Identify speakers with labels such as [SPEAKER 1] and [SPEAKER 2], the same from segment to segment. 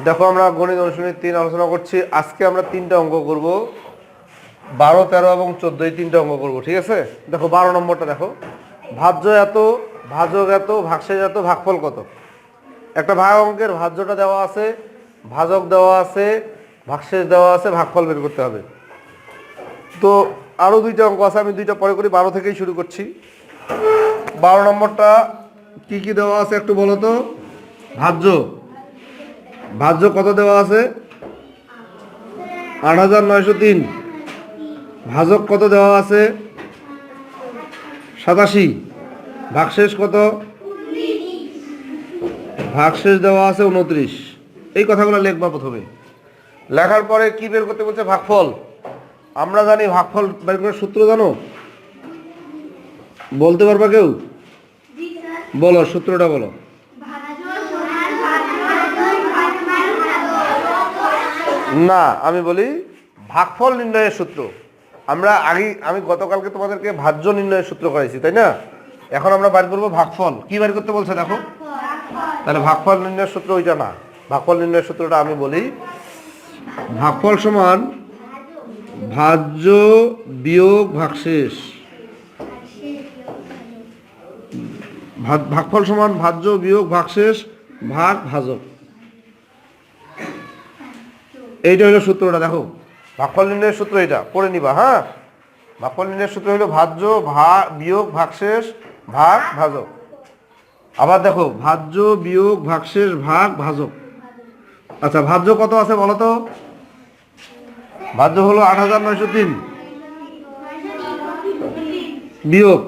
[SPEAKER 1] দেখো আমরা গণিত অনুশীলনী 3 আলোচনা করছি। আজকে আমরা 3টা অঙ্ক করব, 12, 13 এবং 14 এই 3টা অঙ্ক করব, ঠিক আছে? দেখো 12 নম্বরটা দেখো, ভাজ্য এত, ভাজক এত, ভাগশেষ এত, ভাগফল কত। একটা ভাগ অঙ্কের ভাজ্যটা দেওয়া আছে, ভাজক দেওয়া আছে, ভাগশেষ দেওয়া আছে, ভাগফল বের করতে হবে। তো আরও 2টা অঙ্ক আছে, আমি 2টা পরে করি, 12 থেকেই শুরু করছি। 12 নম্বরটা কি কি দেওয়া আছে একটু বলো তো। ভাজ্য, ভাজ্য কত দেওয়া আছে? 8903। ভাজক কত দেওয়া আছে? 87। ভাগশেষ কত? ভাগশেষ দেওয়া আছে 29। এই কথাগুলো লিখবা প্রথমে। লেখার পরে কি বের করতে বলছে? ভাগফল। আমরা জানি ভাগফল বের করার সূত্র জানো? বলতে পারবা কেউ? বলো, সূত্রটা বলো। না, আমি বলি ভাগফল নির্ণয়ের সূত্র। আমি গতকালকে তোমাদেরকে ভাজ্য নির্ণয়ের সূত্র করাইছি, তাই না? এখন আমরা বের করবো ভাগফল। কি বের করতে বলছে দেখো। তাহলে ভাগফল নির্ণয়ের সূত্র ওইটা না, ভাগফল নির্ণয়ের সূত্রটা আমি বলি। ভাগফল সমান ভাজ্য বিয়োগ ভাগশেষ। ভাগফল সমান ভাজ্য বিয়োগ ভাগশেষ ভাগ ভাজক। এইটা হলো সূত্রটা। দেখো ভাগফল নির্ণয়ের সূত্র এটা পড়ে নিবা। হ্যাঁ, ভাগফল নির্ণয়ের সূত্র হলো ভাজ্য বিয়োগ ভাগশেষ ভাগ ভাজক। আবার দেখো ভাজ্য বিয়োগ ভাগশেষ ভাগ ভাজক। আচ্ছা, ভাজ্য কত আছে বলো তো? ভাজ্য হলো 8903 বিয়োগ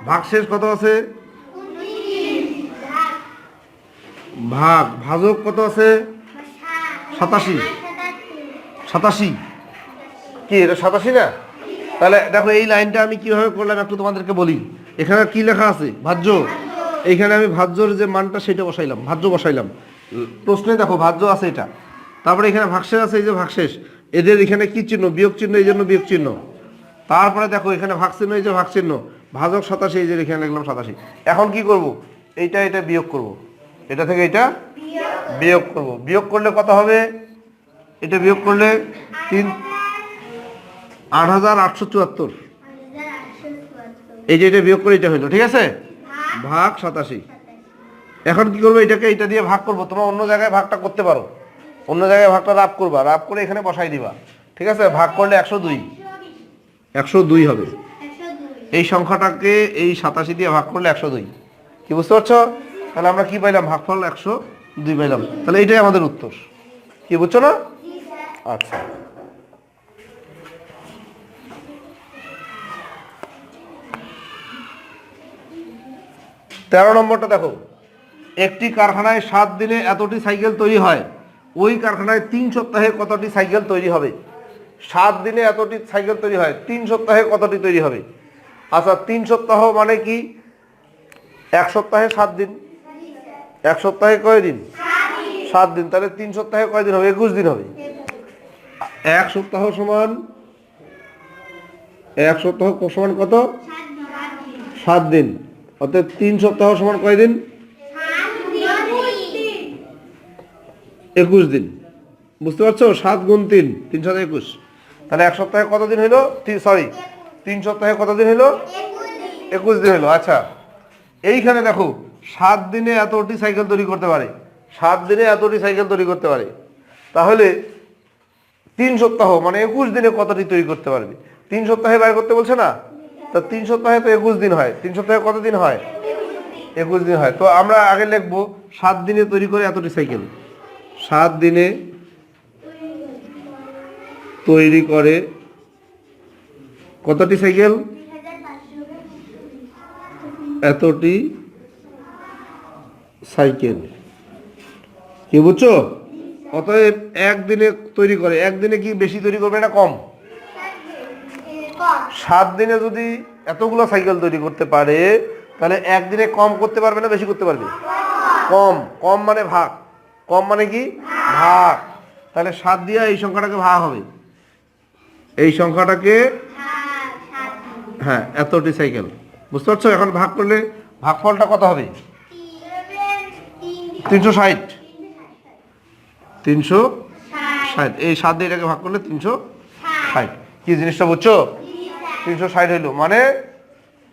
[SPEAKER 1] ভাগশেষ কত আছে? ভাগ ভাজক কত আছে? 87। 87 কি এটা 87 না? তাহলে দেখো এই লাইনটা আমি কিভাবে করলাম একটু তোমাদেরকে বলি। এখানে কি লেখা আছে? ভাজ্য। এইখানে আমি ভাজ্যর যে মানটা সেটা বসাইলাম, ভাজ্য বসাইলাম। প্রশ্নে দেখো ভাজ্য আছে এটা, তারপরে এখানে ভাগশেষ আছে, এই যে ভাগশেষ। এদের এখানে কি চিহ্ন? বিয়োগ চিহ্ন, এই জন্য বিয়োগ চিহ্ন। তারপরে দেখো এখানে ভাগ চিহ্ন, এই যে ভাগ চিহ্ন। ভাজক 87, এই যে এখানে লিখলাম 87। এখন কি করব? এটা বিয়োগ করব, এটা থেকে এটা বিয়োগ করব। বিয়োগ করলে কত হবে? এটা বিয়োগ করলে 8874। এই যে এটা বিয়োগ করে এটা হইলো, ঠিক আছে? ভাগ 87। এখন কি করবো? এটাকে এটা দিয়ে ভাগ করব। তোমরা অন্য জায়গায় ভাগটা করতে পারো, অন্য জায়গায় ভাগটা রাব করবা, রাব করে এখানে বসাই দিবা, ঠিক আছে? ভাগ করলে 102 হবে। এই সংখ্যাটাকে এই 87 দিয়ে ভাগ করলে 102। কি বুঝতে পারছো? তাহলে আমরা কি পাইলাম? ভাগফল 102 পাইলাম। তাহলে এইটাই আমাদের উত্তর। কি বুঝছো না? আচ্ছা, তেরো নম্বরটা দেখো। একটি কারখানায় 7 দিনে এতটি সাইকেল তৈরি হয়, ওই কারখানায় 3 সপ্তাহে কতটি সাইকেল তৈরি হবে? 7 দিনে এতটি সাইকেল তৈরি হয়, 3 সপ্তাহে কতটি তৈরি হবে? আচ্ছা, 3 সপ্তাহ মানে কি? 1 সপ্তাহে 7 দিন। 1 সপ্তাহে কয় দিন? 7 দিন। তাহলে 3 সপ্তাহে কয় দিন হবে? 21 দিন হবে। 1 সপ্তাহ সমান কত? 7 দিন। অর্থাৎ 3 সপ্তাহ সমান কয় দিন? 21 দিন। বুঝতে পারছো? 7 গুণ 3, 3 7 21। তাহলে 1 সপ্তাহে কত দিন হইলো? 3 সপ্তাহে কত দিন হইলো? 21 দিন হইলো। আচ্ছা, এইখানে দেখো 7 দিনে এতটি সাইকেল তৈরি করতে পারে, 7 দিনে এতটি সাইকেল তৈরি করতে পারে। তাহলে 3 সপ্তাহ মানে 21 দিনে কতটি তৈরি করতে পারবে? 3 সপ্তাহে বাইর করতে বলছে না? তা 3 সপ্তাহে তো 21 দিন হয়। 3 সপ্তাহে কত দিন হয়? 21 দিন হয়। তো আমরা আগে লিখবো 7 দিনে তৈরি করে এতটি সাইকেল। 7 দিনে তৈরি করে কতটি সাইকেল? এতটি সাইকেল। কি বুঝছো? অতএব 1 দিনে তৈরি করে, 1 দিনে কি বেশি তৈরি করবে না কম? 7 দিনে যদি এতগুলো সাইকেল তৈরি করতে পারে, তাহলে 1 দিনে কম করতে পারবে না বেশি করতে পারবে? কম। কম মানে ভাগ। কম মানে কি? ভাগ। তাহলে 7 দিয়ে এই সংখ্যাটাকে ভাগ হবে, এই সংখ্যাটাকে, হ্যাঁ, এতটি সাইকেল। বুঝতে পারছো? এখন ভাগ করলে ভাগফলটা কত হবে? 360। 360, এই 7 দিয়ে এটাকে ভাগ করলে 360। কি জিনিসটা বুঝছো? 360 হইলো, মানে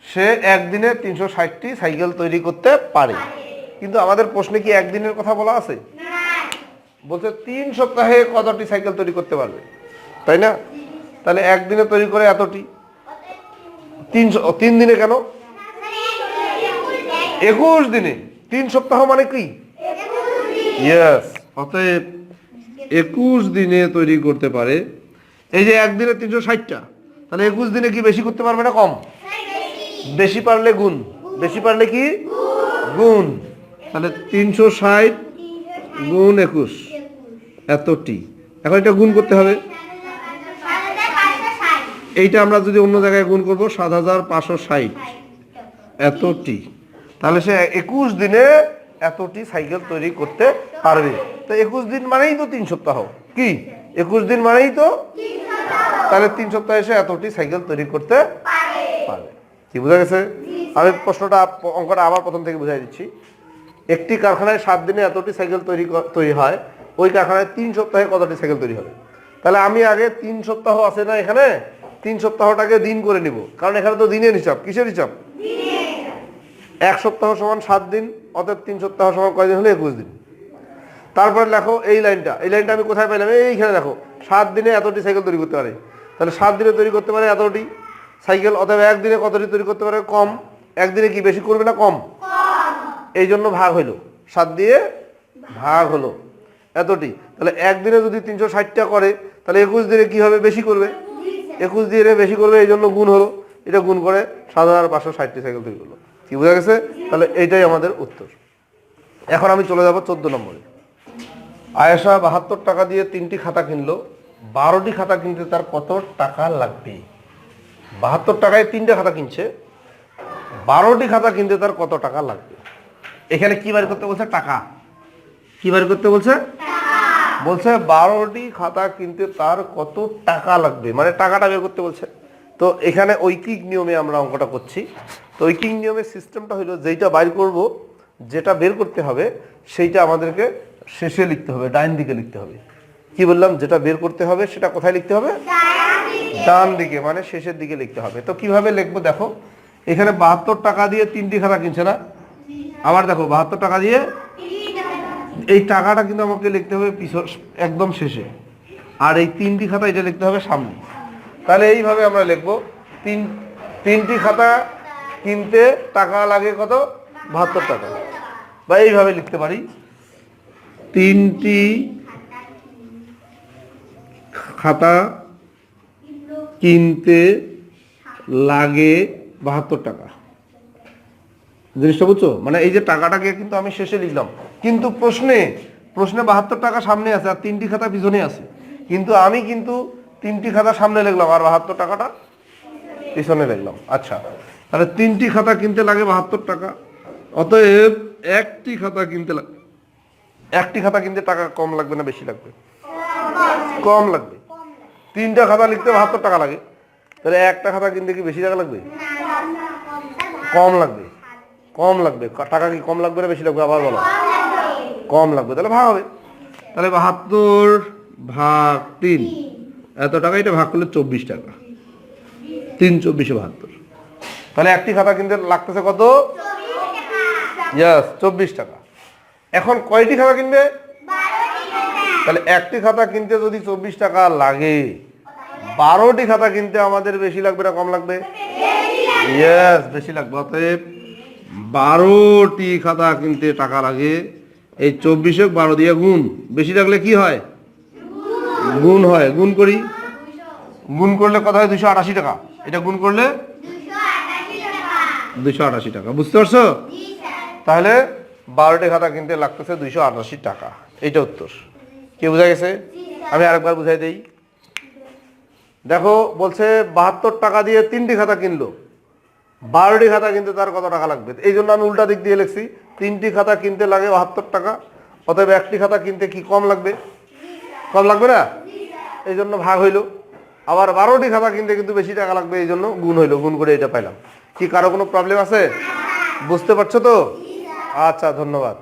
[SPEAKER 1] সে একদিনে 360টি সাইকেল তৈরি করতে পারে। কিন্তু আমাদের প্রশ্নে কি একদিনের কথা বলা আছে? বলছে 3 সপ্তাহে কতটি সাইকেল তৈরি করতে পারবে, তাই না? তাহলে একদিনে তৈরি করে এতটি, 3 দিনে কেন? 21 দিনে। 3 সপ্তাহ মানে কি? ইয়েস, অতএব 21 দিনে তৈরি করতে পারে। এই যে একদিনে 360টা, তাহলে 21 দিনে কি বেশি করতে পারবে না কম? বেশি পারলে গুণ, বেশি পারলে কি গুণ। তাহলে 360 গুণ 21 এতটি। এখন এটা গুণ করতে হবে। এইটা আমরা যদি অন্য জায়গায় গুণ করবো 7560 এতটি, তাহলে সে 21 দিনে এতটি সাইকেল তৈরি করতে পারবে। তো 21 দিন মানেই তো 3 সপ্তাহ। কি 21 দিন মানেই তো, তাহলে 3 সপ্তাহে সে এতটি সাইকেল তৈরি করতে পারবে। কি বোঝা গেছে? আমি প্রশ্নটা অঙ্কটা আবার প্রথম থেকে বুঝাই দিচ্ছি। একটি কারখানায় 7 দিনে এতটি সাইকেল তৈরি হয়, ওই কারখানায় 3 সপ্তাহে কতটি সাইকেল তৈরি হবে? তাহলে আমি আগে 3 সপ্তাহ আছে না এখানে, 3 সপ্তাহটাকে দিন করে নিব, কারণ এখানে তো দিনের হিসাব। কিসের হিসাব? 1 সপ্তাহ সমান 7 দিন, অতএব 3 সপ্তাহ সমান কয়দিন হলে 21 দিন। তারপরে লেখো এই লাইনটা, এই লাইনটা আমি কোথায় পেলাম? এইখানে দেখো, 7 দিনে এতটি সাইকেল তৈরি করতে পারে। তাহলে 7 দিনে তৈরি করতে পারে এতটি সাইকেল, অতএব একদিনে কতটি তৈরি করতে পারে? কম। একদিনে কি বেশি করবে না কম? এই জন্য ভাগ হইলো, 7 দিয়ে ভাগ হলো এতটি। তাহলে একদিনে যদি 360টা করে, তাহলে 21 দিনে কি হবে? বেশি করবে। 21 দিনে বেশি করবে, এই জন্য গুণ হলো। এটা গুণ করে 7560টি সাইকেল তৈরি করলো। কি বোঝা গেছে? তাহলে এইটাই আমাদের উত্তর। এখন আমি চলে যাব 14 নম্বরে। আয়েশা 72 টাকা দিয়ে 3টি খাতা কিনলো, 12টি খাতা কিনতে তার কত টাকা লাগবে? 72 টাকায় 3টে খাতা কিনছে, 12টি খাতা কিনতে তার কত টাকা লাগবে? এখানে কি বাড়ি করতে বলছে? টাকা। কি বাড়ি করতে বলছে? বলছে 12টি খাতা কিনতে তার কত টাকা লাগবে, মানে টাকাটা বের করতে বলছে। তো এখানে ঐকিক নিয়মে আমরা অঙ্কটা করছি। তো ঐকিক নিয়মের সিস্টেমটা হলো, যেটা বাইর করব, যেটা বের করতে হবে, সেইটা আমাদেরকে শেষে লিখতে হবে, ডান দিকে লিখতে হবে। কি বললাম? যেটা বের করতে হবে সেটা কোথায় লিখতে হবে? ডান দিকে, মানে শেষের দিকে লিখতে হবে। তো কিভাবে লিখবো দেখো, এখানে 72 টাকা দিয়ে 3টি খাতা কিনছে না? আবার দেখো 72 টাকা দিয়ে, এই টাকাটা কিন্তু আমাকে লিখতে হবে একদম শেষে, আর এই 3টি খাতা এটা লিখতে হবে সামনে। তাহলে এইভাবে আমরা লিখবো, 3টি খাতা কিনতে টাকা লাগে কত? 72 টাকা। বা এইভাবে লিখতে পারি, 3টি খাতা কিনতে লাগে 72 টাকা। জিনিসটা বুঝছো? মানে এই যে টাকাটাকে কিন্তু আমি শেষে লিখলাম, কিন্তু প্রশ্নে 72 টাকা সামনে আছে আর 3টি খাতা পিছনে আছে। কিন্তু আমি কিন্তু 3টি খাতা সামনে লিখলাম আর 72 টাকাটা পিছনে লিখলাম। আচ্ছা, তাহলে 3টি খাতা কিনতে লাগে 72 টাকা, অতএব একটি খাতা কিনতে টাকা কম লাগবে না বেশি লাগবে? কম লাগবে। 3টা খাতা লিখতে 72 টাকা লাগে, তাহলে একটা খাতা কিনতে কি বেশি টাকা লাগবে? কম লাগবে। কম লাগবে। টাকা কি কম লাগবে না বেশি লাগবে? আবার বলো। কম লাগবে। তাহলে ভাগ হবে। তাহলে 72 ভাগ 3 এত টাকা, এটা ভাগ করলে 24 টাকা। 3 24 72। তাহলে একটি খাতা কিনতে লাগতেছে কত? ইয়েস, 24 টাকা। এখন কয়টি খাতা কিনবে? তাহলে একটি খাতা কিনতে যদি 24 টাকা লাগে, 12টি খাতা কিনতে আমাদের বেশি লাগবে না কম লাগবে? ইয়েস, বেশি লাগবে। অতএব 12টি খাতা কিনতে টাকা লাগে, এই 24 12 দিয়ে গুণ, বেশি লাগলে কি হয়? গুণ হয়। গুণ করি, গুণ করলে কত হয়? 288 টাকা। এটা গুণ করলে 288 টাকা। বুঝতে পারছো? তাহলে 12টি খাতা কিনতে লাগতেছে 288 টাকা। এইটা উত্তর। কি বোঝা গেছে? আমি আরেকবার বুঝাই দেই। দেখো বলছে 72 টাকা দিয়ে 3টি খাতা কিনলো, 12টি খাতা কিনতে তার কত টাকা লাগবে? এই জন্য আমি উল্টা দিক দিয়ে লিখছি, 3টি খাতা কিনতে লাগে 72 টাকা, অতএব একটি খাতা কিনতে কি কম লাগবে? কম লাগবে না? এই জন্য ভাগ হইলো। আবার 12টি খাতা কিনতে কিন্তু বেশি টাকা লাগবে, এই জন্য গুণ হইলো। গুণ করে এটা পাইলাম। কি কারো কোনো প্রবলেম আছে? বুঝতে পারছো তো? আচ্ছা, ধন্যবাদ।